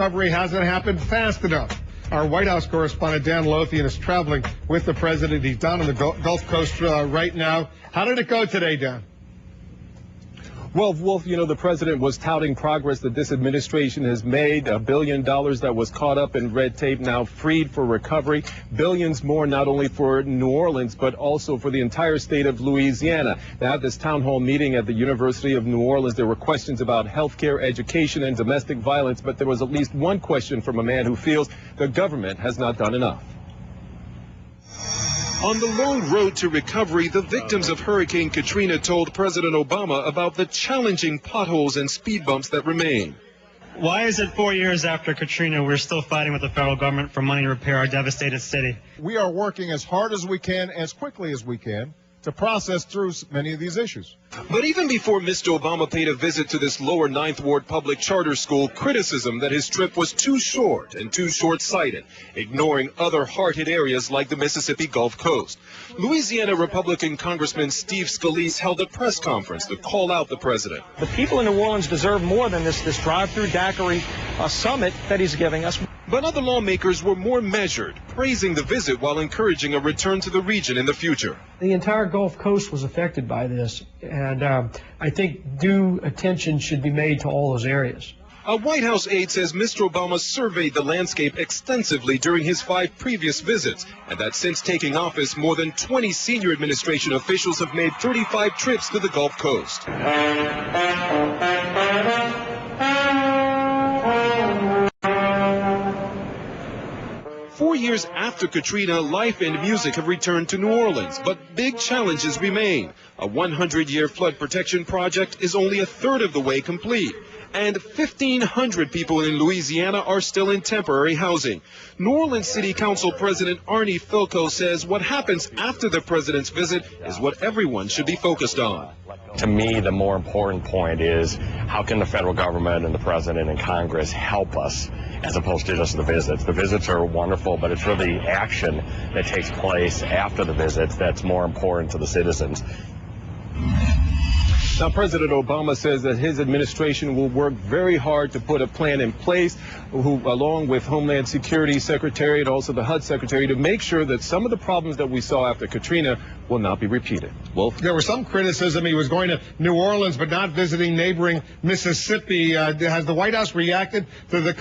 Recovery hasn't happened fast enough. Our White House correspondent Dan Lothian is traveling with the president. He's down on the Gulf Coast right now. How did it go today, Dan? Well, Wolf, you know, the president was touting progress that this administration has made. $1 billion that was caught up in red tape now freed for recovery. Billions more not only for New Orleans, but also for the entire state of Louisiana. They had this town hall meeting at the University of New Orleans. There were questions about health care, education, and domestic violence, but there was at least one question from a man who feels the government has not done enough. On the long road to recovery, the victims of Hurricane Katrina told President Obama about the challenging potholes and speed bumps that remain. Why is it 4 years after Katrina we're still fighting with the federal government for money to repair our devastated city? We are working as hard as we can, as quickly as we can, to process through many of these issues. But even before Mr. Obama paid a visit to this lower Ninth Ward public charter school, criticism that his trip was too short and too short-sighted, ignoring other hard-hit areas like the Mississippi Gulf Coast. Louisiana Republican Congressman Scalise held a press conference to call out the president. The people in New Orleans deserve more than this drive-through daiquiri summit that he's giving us. But other lawmakers were more measured, praising the visit while encouraging a return to the region in the future. The entire Gulf Coast was affected by this, and I think due attention should be made to all those areas. A White House aide says Mr. Obama surveyed the landscape extensively during his 5 previous visits, and that since taking office, more than 20 senior administration officials have made 35 trips to the Gulf Coast. 4 years after Katrina, life and music have returned to New Orleans, but big challenges remain. A 100-year flood protection project is only a third of the way complete, and 1,500 people in Louisiana are still in temporary housing. New Orleans City Council President Arnie Filko says what happens after the president's visit is what everyone should be focused on. To me, the more important point is how can the federal government and the president and Congress help us as opposed to just the visits. The visits are wonderful, but it's really action that takes place after the visits that's more important to the citizens. Now, President Obama says that his administration will work very hard to put a plan in place, along with Homeland Security Secretary and also the HUD Secretary, to make sure that some of the problems that we saw after Katrina will not be repeated. Wolf? There was some criticism he was going to New Orleans but not visiting neighboring Mississippi. Has the White House reacted to the